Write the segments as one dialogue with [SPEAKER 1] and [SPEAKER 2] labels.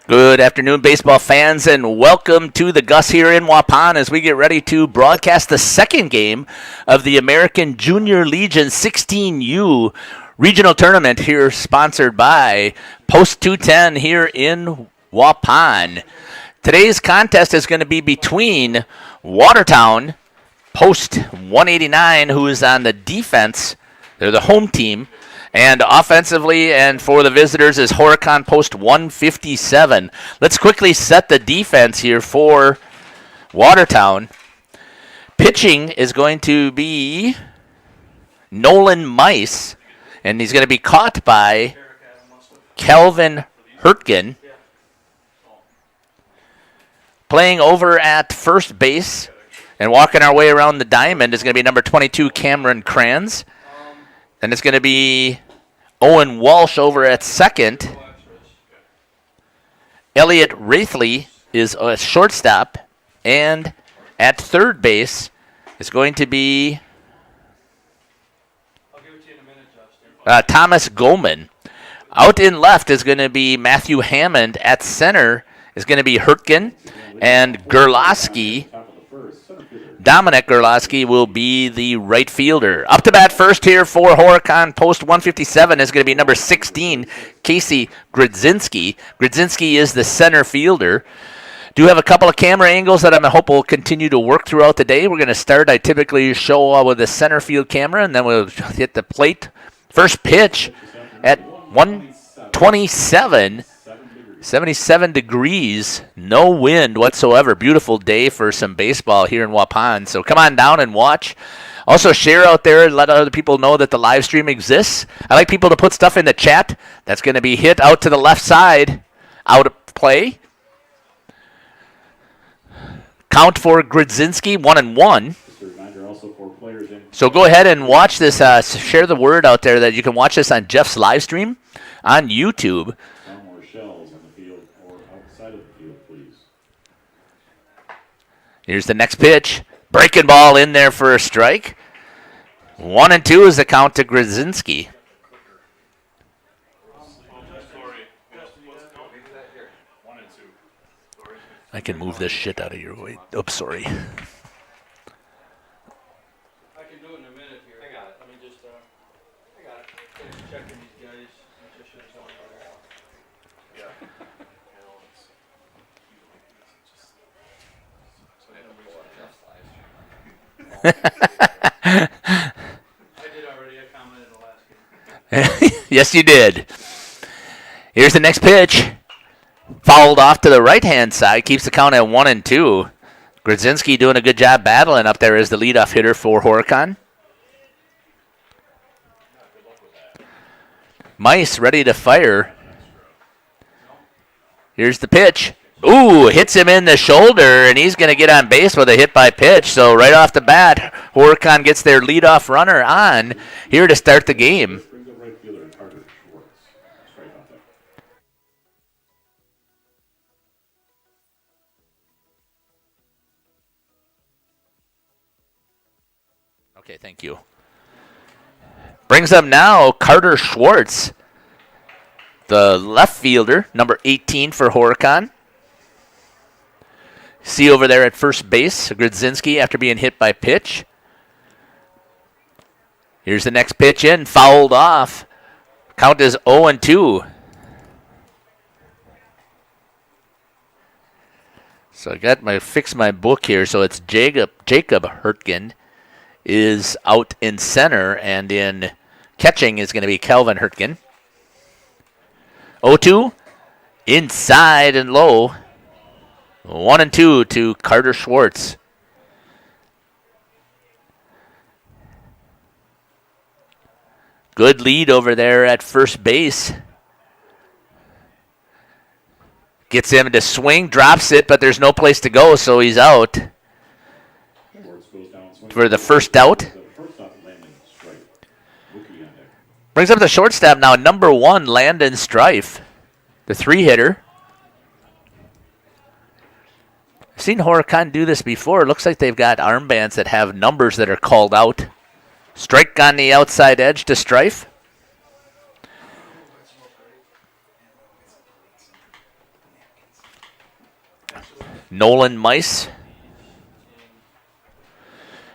[SPEAKER 1] Good afternoon, baseball fans, and welcome to the Gus here in Waupun as we get ready to broadcast the second game of the American Junior Legion 16U regional tournament here, sponsored by Post 210 here in Waupun. Today's contest is going to be between Watertown, Post 189, who is on the defense. They're the home team. And offensively and for the visitors is Horicon Post 157. Let's quickly set the defense here for Watertown. Pitching is going to be Nolan Mice, and he's going to be caught by Kelvin Hurtgen. Playing over at first base and walking our way around the diamond is going to be number 22, Cameron Kranz. Then it's going to be Owen Walsh over at second. Elliot Wraithley is a shortstop. And at third base is going to be Thomas Goldman. Out in left is going to be Matthew Hammond. At center is going to be Hurtgen. And Gerlowski. Dominic Gerlowski will be the right fielder. Up to bat first here for Horicon Post 157 is going to be number 16, Casey Grodzinski. Grodzinski is the center fielder. Do have a couple of camera angles that I hope will continue to work throughout the day. We're going to start. I typically show with the center field camera, and then we'll hit the plate. First pitch at 127. 77 degrees, no wind whatsoever. Beautiful day for some baseball here in Waupun. So come on down and watch. Also share out there and let other people know that the live stream exists. I like people to put stuff in the chat. That's going to be hit out to the left side. Out of play. Count for Grodzinski, 1-1. So go ahead and watch this. Share the word out there that you can watch this on Jeff's live stream on YouTube. Here's the next pitch. Breaking ball in there for a strike. 1-2 is the count to Grodzinski. I can move this shit out of your way. Oops, sorry.
[SPEAKER 2] I can do it in a minute here. I got it. Let me just, I got it. Just checking these guys. I did already. I commented in the last game.
[SPEAKER 1] Yes, you did. Here's the next pitch. Fouled off to the right-hand side. Keeps the count at 1-2. Grodzinski doing a good job battling up there as the leadoff hitter for Horicon. Mice ready to fire. Here's the pitch. Ooh, hits him in the shoulder, and he's going to get on base with a hit by pitch. So right off the bat, Horicon gets their leadoff runner on here to start the game. Okay, thank you. Brings up now Carter Schwartz. The left fielder, number 18 for Horicon. See over there at first base, Grodzinski after being hit by pitch. Here's the next pitch in, fouled off. Count is 0-2. So I got fix my book here. So it's Jacob Hurtgen is out in center, and in catching is going to be Calvin Hurtgen. 0-2, inside and low. 1-2 to Carter Schwartz. Good lead over there at first base. Gets him to swing, drops it, but there's no place to go, so he's out. For the first out. Brings up the shortstop now, number 1, Landon Strife, the 3-hitter. I've seen Horicon do this before. It looks like they've got armbands that have numbers that are called out. Strike on the outside edge to Strife. Nolan Mice.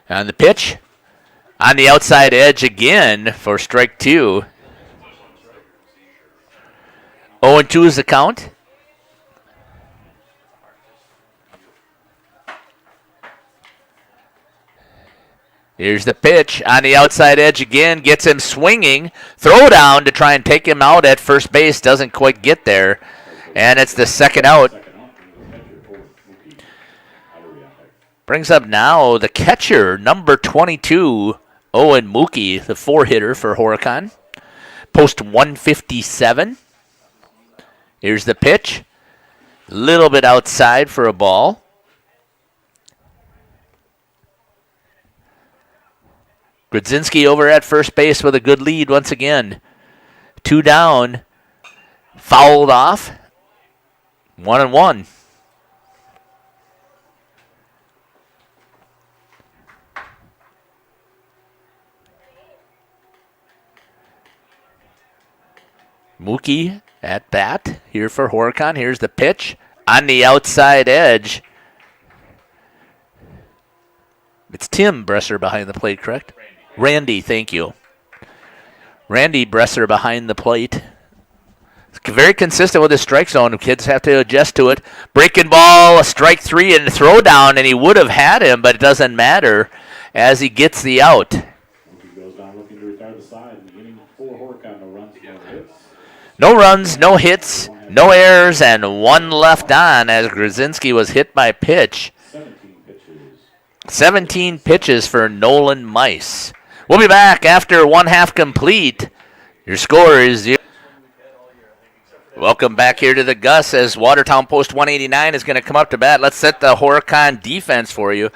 [SPEAKER 1] On the pitch. On the outside edge again for strike 2. 0-2 is the count. Here's the pitch on the outside edge again. Gets him swinging. Throw down to try and take him out at first base. Doesn't quite get there. And it's the second out. Brings up now the catcher, number 22, Owen Mookie, the 4-hitter for Horicon. Post 157. Here's the pitch. A little bit outside for a ball. Grodzinski over at first base with a good lead once again. 2 down. Fouled off. 1-1. Mookie at bat here for Horicon. Here's the pitch on the outside edge. It's Tim Bresser behind the plate, correct? Randy, thank you. Randy Bresser behind the plate. It's very consistent with his strike zone. Kids have to adjust to it. Breaking ball, a strike 3 and throw down, and he would have had him, but it doesn't matter as he gets the out.
[SPEAKER 3] Goes down looking to retire the side. Beginning for Horicon, no runs, no hits.
[SPEAKER 1] No runs, no hits, no errors, and 1 left on as Grodzinski was hit by pitch. 17 pitches for Nolan Mice. We'll be back after 1 half complete. Your score is 0. Welcome back here to the Gus as Watertown Post 189 is going to come up to bat. Let's set the Horicon defense for you.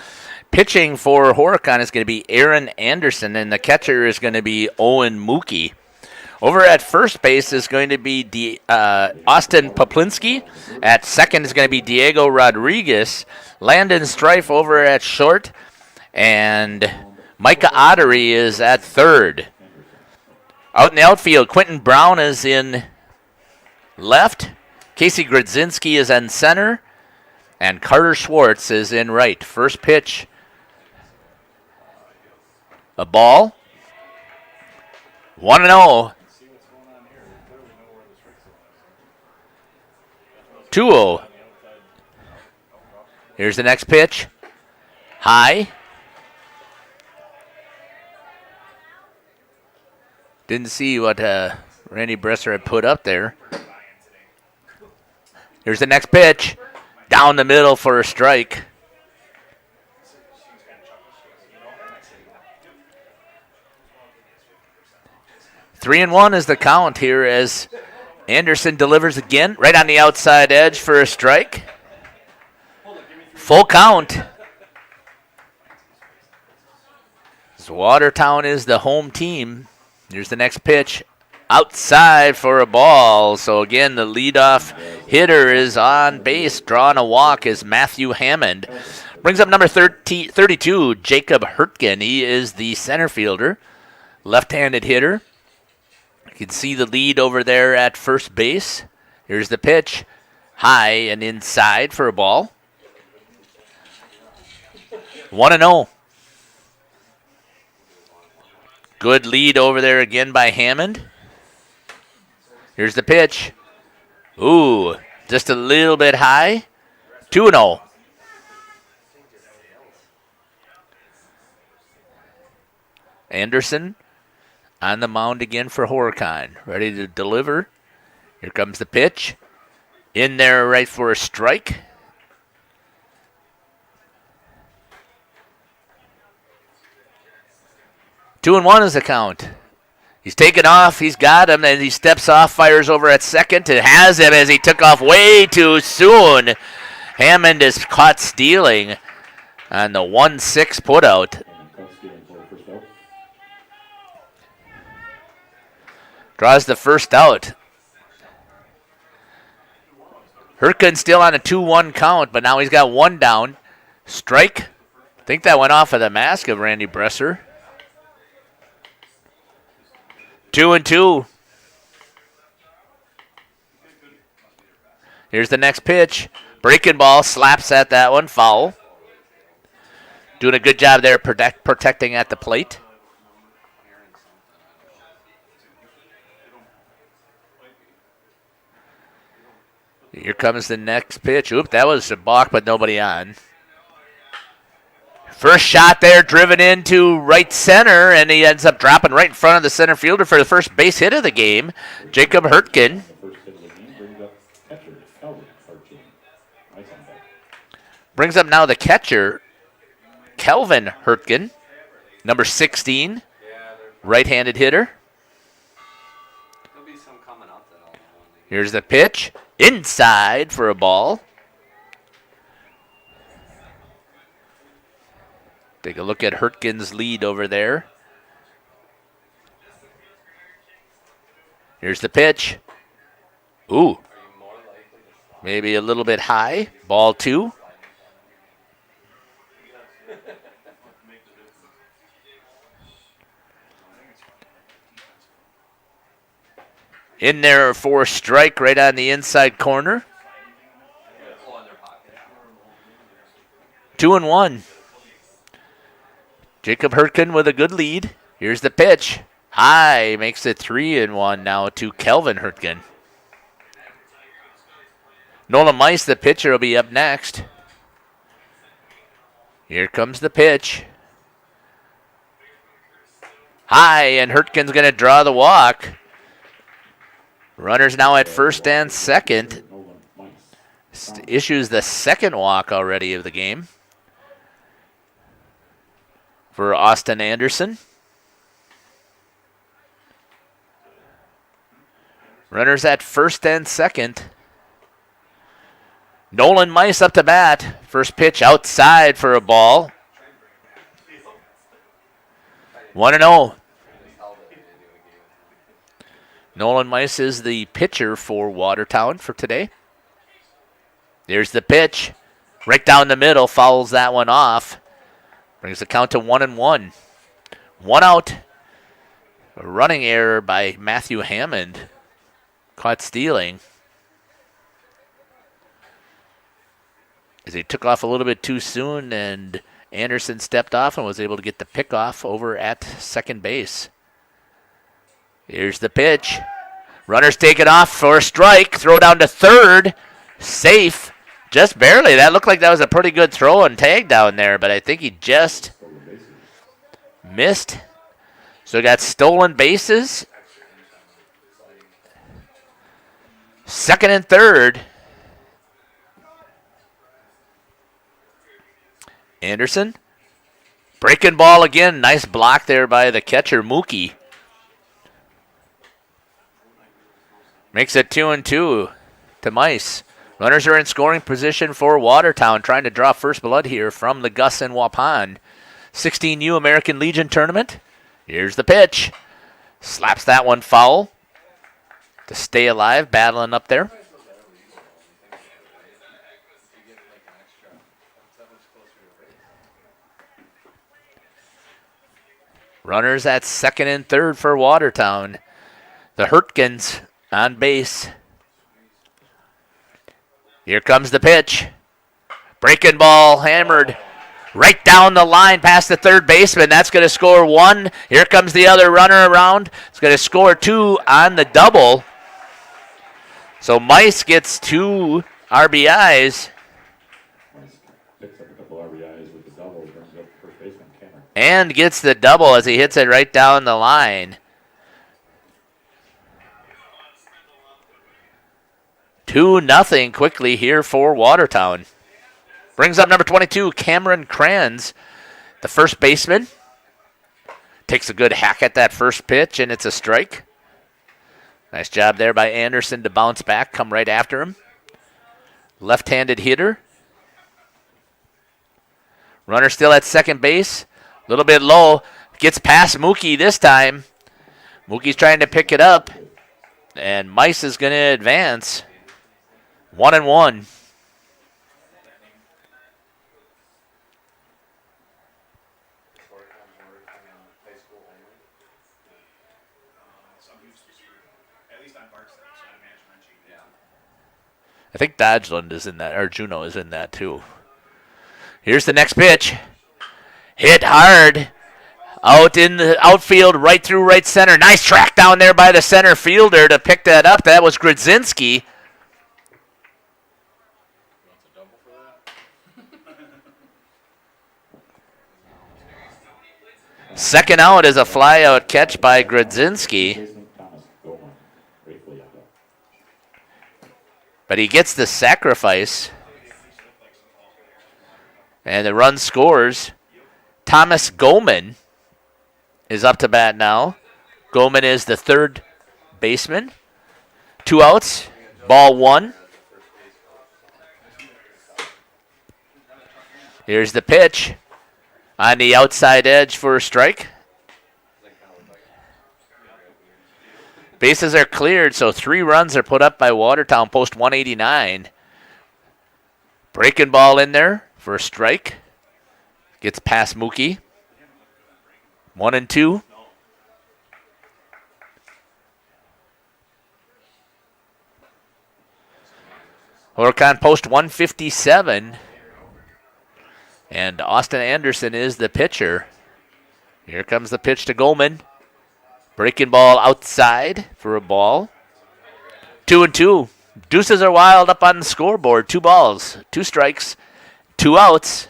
[SPEAKER 1] Pitching for Horicon is going to be Aaron Anderson, and the catcher is going to be Owen Mookie. Over at first base is going to be Austin Poplinski. At second is going to be Diego Rodriguez. Landon Strife over at short. And Micah Ottery is at third. Out in the outfield, Quentin Brown is in left. Casey Grodzinski is in center. And Carter Schwartz is in right. First pitch. A ball. 1-0. 2-0. Here's the next pitch. High. Didn't see what Randy Bresser had put up there. Here's the next pitch. Down the middle for a strike. Three and 1 is the count here as Anderson delivers again, right on the outside edge for a strike. Full count. So Watertown is the home team. Here's the next pitch. Outside for a ball. So again, the leadoff hitter is on base. Drawing a walk is Matthew Hammond. Brings up number 32, Jacob Hurtgen. He is the center fielder. Left-handed hitter. You can see the lead over there at first base. Here's the pitch. High and inside for a ball. 1-0. Good lead over there again by Hammond. Here's the pitch. Ooh, just a little bit high. 2-0. Anderson on the mound again for Horicon. Ready to deliver. Here comes the pitch. In there right for a strike. Two and one is the count. He's taken off. He's got him, and he steps off, fires over at second, and has him as he took off way too soon. Hammond is caught stealing on the 1-6 putout. Draws the first out. Horicon still on a 2-1 count, but now he's got one down. Strike. I think that went off of the mask of Randy Bresser. 2-2. Here's the next pitch. Breaking ball, slaps at that one, foul. Doing a good job there protecting at the plate. Here comes the next pitch. Oop, that was a balk, but nobody on. First shot there, driven into right center, and he ends up dropping right in front of the center fielder for the first base hit of the game, Jacob Horicon. Brings up now the catcher, Kelvin Horicon, number 16, right-handed hitter. Here's the pitch, inside for a ball. Take a look at Hurtgen's lead over there. Here's the pitch. Ooh. Maybe a little bit high. Ball 2. In there for a strike right on the inside corner. 2-1. Jacob Horicon with a good lead. Here's the pitch. High, makes it 3-1 now to Kelvin Horicon. Nolan Mice, the pitcher, will be up next. Here comes the pitch. High, and Hortgen's going to draw the walk. Runners now at first and second. Issues the second walk already of the game for Austin Anderson. Runners at first and second. Nolan Mice up to bat. First pitch outside for a ball. 1-0. Nolan Mice is the pitcher for Watertown for today. There's the pitch. Right down the middle, fouls that one off. Brings the count to 1-1. One out. A running error by Matthew Hammond. Caught stealing. As he took off a little bit too soon, and Anderson stepped off and was able to get the pickoff over at second base. Here's the pitch. Runners take it off for a strike. Throw down to third. Safe. Just barely. That looked like that was a pretty good throw and tag down there, but I think he just missed. So got stolen bases. Second and third. Anderson. Breaking ball again. Nice block there by the catcher, Mookie. Makes it 2-2 to Mice. Runners are in scoring position for Watertown, trying to draw first blood here from the Gus and Waupun 16U American Legion tournament. Here's the pitch. Slaps that one foul to stay alive, battling up there. Runners at second and third for Watertown. The Hurtkins on base. Here comes the pitch. Breaking ball hammered right down the line past the third baseman. That's going to score 1. Here comes the other runner around. It's going to score 2 on the double. So Mice gets 2 RBIs.
[SPEAKER 3] Picks up a couple RBIs with the double, brings up first baseman Cameron.
[SPEAKER 1] And gets the double as he hits it right down the line. 2-0 quickly here for Watertown. Brings up number 22, Cameron Kranz, the first baseman. Takes a good hack at that first pitch, and it's a strike. Nice job there by Anderson to bounce back, come right after him. Left-handed hitter. Runner still at second base. A little bit low. Gets past Mookie this time. Mookie's trying to pick it up. And Mice is going to advance. 1-1. I think Dodgeland is in that, or Juneau is in that too. Here's the next pitch. Hit hard. Out in the outfield, right through right center. Nice track down there by the center fielder to pick that up. That was Grodzinski. Second out is a fly-out catch by Grodzinski. But he gets the sacrifice. And the run scores. Thomas Goldman is up to bat now. Goldman is the third baseman. 2 outs. Ball 1. Here's the pitch. On the outside edge for a strike. Bases are cleared, so 3 runs are put up by Watertown, post 189. Breaking ball in there for a strike. Gets past Mookie. 1-2. Horicon post 157. And Austin Anderson is the pitcher. Here comes the pitch to Goldman. Breaking ball outside for a ball. 2-2. Deuces are wild up on the scoreboard. 2 balls, 2 strikes, 2 outs.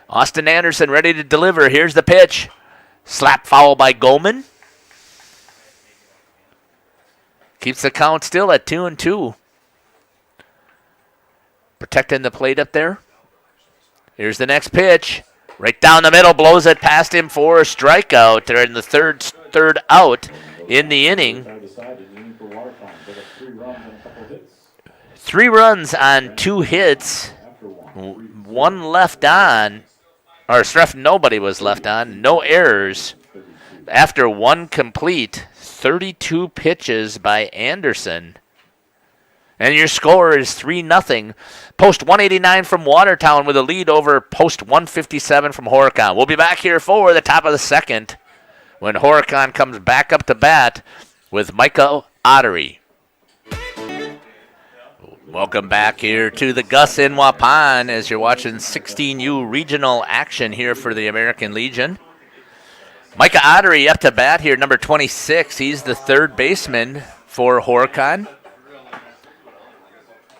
[SPEAKER 1] Austin Anderson ready to deliver. Here's the pitch. Slap foul by Goldman. Keeps the count still at 2-2. Protecting the plate up there. Here's the next pitch. Right down the middle, blows it past him for a strikeout. They're in the third out in the inning. 3 runs on 2 hits. 1 left on. Or nobody was left on. No errors. After 1 complete, 32 pitches by Anderson. And your score is 3-0. Post 189 from Watertown with a lead over post 157 from Horicon. We'll be back here for the top of the second when Horicon comes back up to bat with Micah Ottery. Welcome back here to the Gus in Waupun as you're watching 16U regional action here for the American Legion. Micah Ottery up to bat here, number 26. He's the third baseman for Horicon.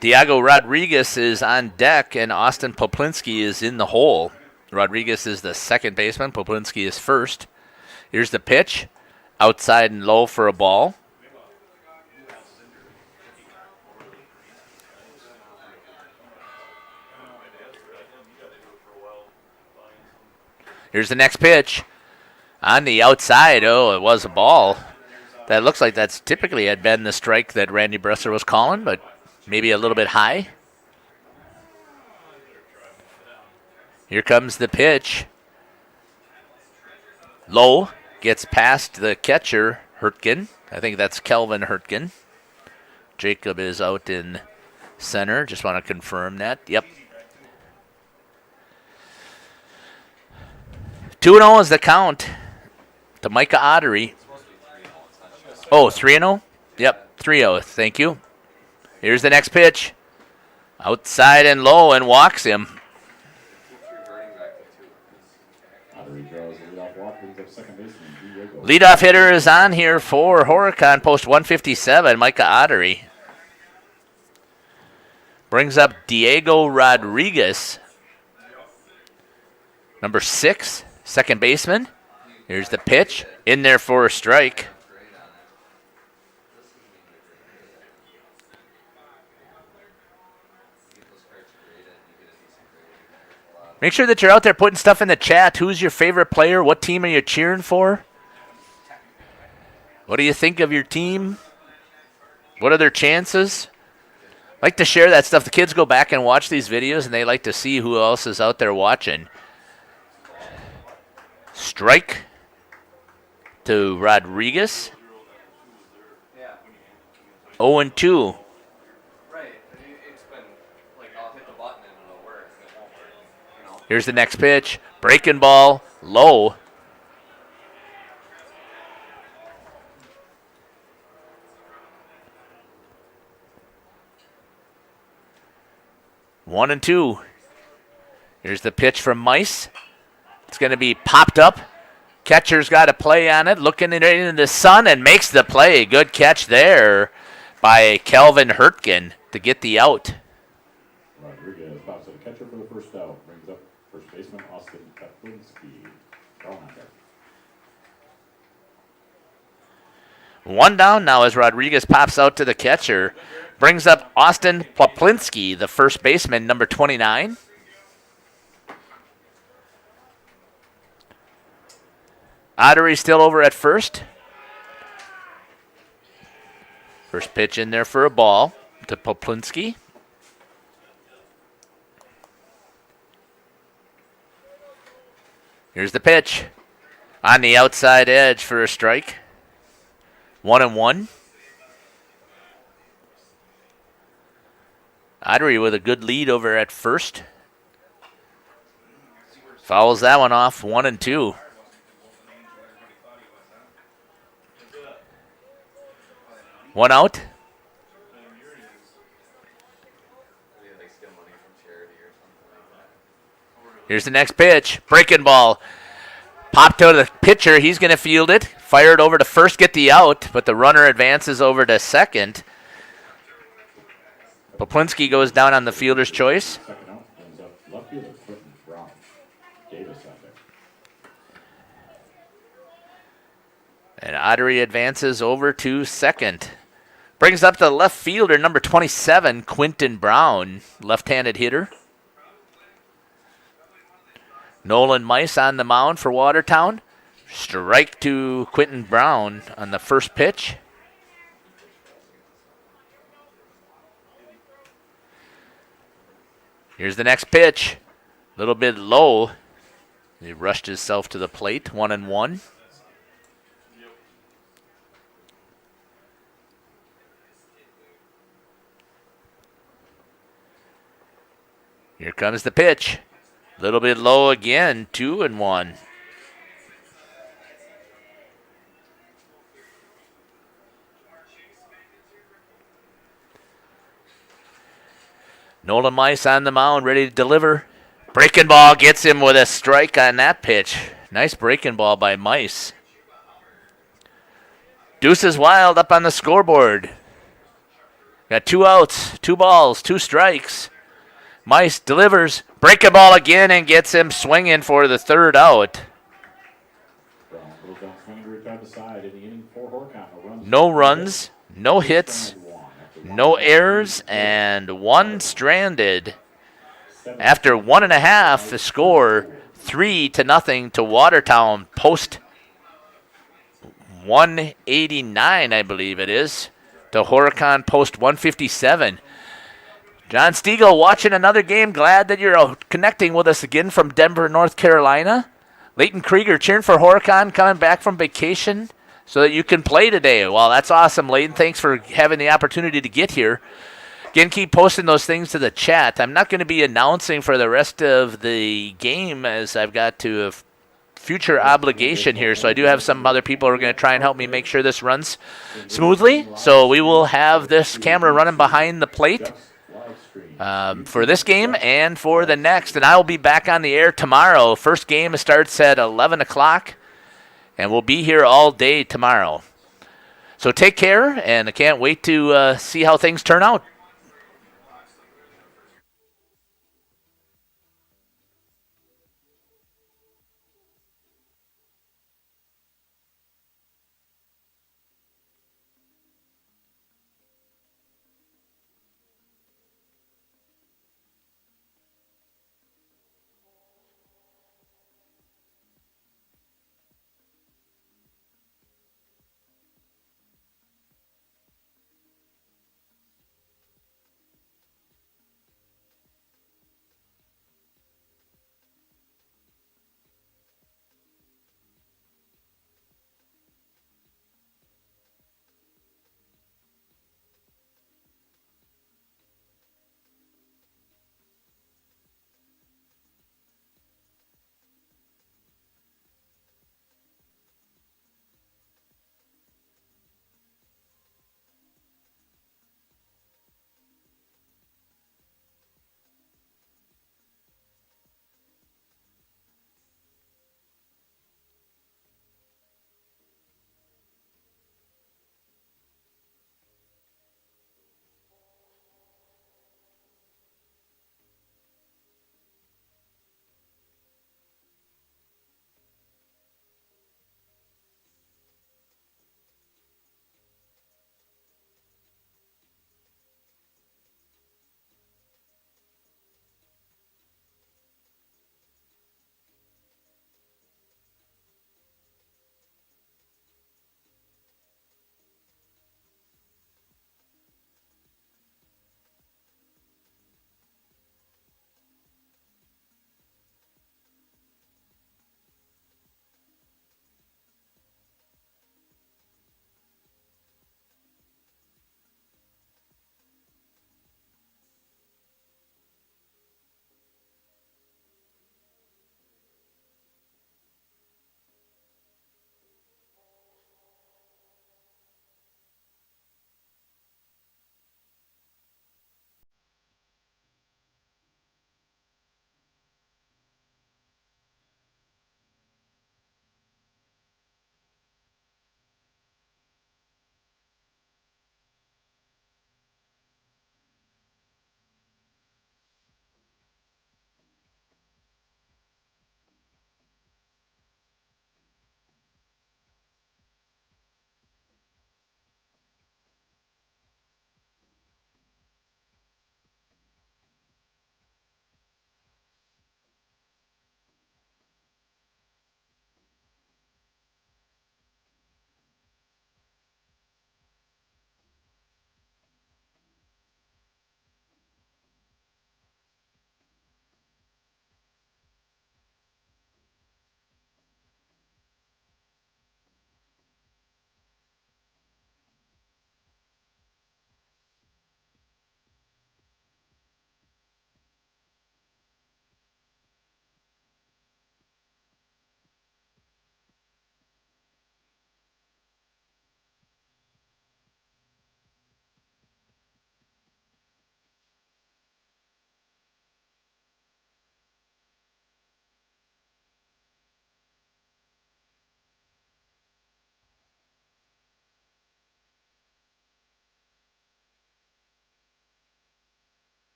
[SPEAKER 1] Diego Rodriguez is on deck, and Austin Poplinski is in the hole. Rodriguez is the second baseman. Poplinski is first. Here's the pitch. Outside and low for a ball. Here's the next pitch. On the outside. Oh, it was a ball. That looks like that's typically had been the strike that Randy Bresser was calling, but maybe a little bit high. Here comes the pitch. Low. Gets past the catcher, Hurtgen. I think that's Kelvin Hurtgen. Jacob is out in center. Just want to confirm that. Yep. 2-0 is the count to Micah Ottery. Oh, 3-0? Yep, 3-0. Thank you. Here's the next pitch. Outside and low and walks him.
[SPEAKER 3] Ottery draws the leadoff walk, brings up second baseman Diego.
[SPEAKER 1] Leadoff hitter is on here for Horicon, post 157, Micah Ottery. Brings up Diego Rodriguez, number 6, second baseman. Here's the pitch, in there for a strike. Make sure that you're out there putting stuff in the chat. Who's your favorite player? What team are you cheering for? What do you think of your team? What are their chances? I like to share that stuff. The kids go back and watch these videos, and they like to see who else is out there watching. Strike to Rodriguez. 0-2. Here's the next pitch. Breaking ball, low. One and two. Here's the pitch from Mice. It's going to be popped up. Catcher's got a play on it, looking into the sun, and makes the play. Good catch there by Kelvin Hurtgen to get the out.
[SPEAKER 3] Rodriguez pops to the catcher for the first out. Brings up first baseman Austin Kaplinski.
[SPEAKER 1] One down now as Rodriguez pops out to the catcher. Brings up Austin Poplinski, the first baseman, number 29. Ottery still over at first. First pitch in there for a ball to Poplinski. Here's the pitch. On the outside edge for a strike. 1-1. Ottery with a good lead over at first. Fouls that one off. 1-2. One out. Here's the next pitch. Breaking ball. Popped to the pitcher. He's going to field it. Fired over to first, get the out, but the runner advances over to second. Poplinski goes down on the fielder's choice.
[SPEAKER 3] Second out brings up left fielder Quentin Brown. Davis out there.
[SPEAKER 1] And Ottery advances over to second. Brings up the left fielder, number 27, Quentin Brown, left-handed hitter. Nolan Mice on the mound for Watertown. Strike to Quentin Brown on the first pitch. Here's the next pitch. A little bit low. He rushed himself to the plate. 1-1. Here comes the pitch. A little bit low again. 2-1. Nolan Mice on the mound, ready to deliver. Breaking ball gets him with a strike on that pitch. Nice breaking ball by Mice. Deuces Wild up on the scoreboard. Got 2 outs, 2 balls, 2 strikes. Mice delivers. Breaking ball again and gets him swinging for the third out. No runs, no hits, no errors, and 1 stranded. After 1.5, the score 3-0 to Watertown. Post 189, I believe it is, to Horicon post 157. John Stiegel watching another game. Glad that you're connecting with us again from Denver, North Carolina. Leighton Krieger cheering for Horicon, coming back from vacation so that you can play today. Well, that's awesome, Leighton. Thanks for having the opportunity to get here. Again, keep posting those things to the chat. I'm not going to be announcing for the rest of the game as I've got to future obligation here, so I do have some other people who are going to try and help me make sure this runs smoothly. So we will have this camera running behind the plate for this game and for the next, and I will be back on the air tomorrow. First game starts at 11 o'clock, and we'll be here all day tomorrow. So take care, and I can't wait to see how things turn out.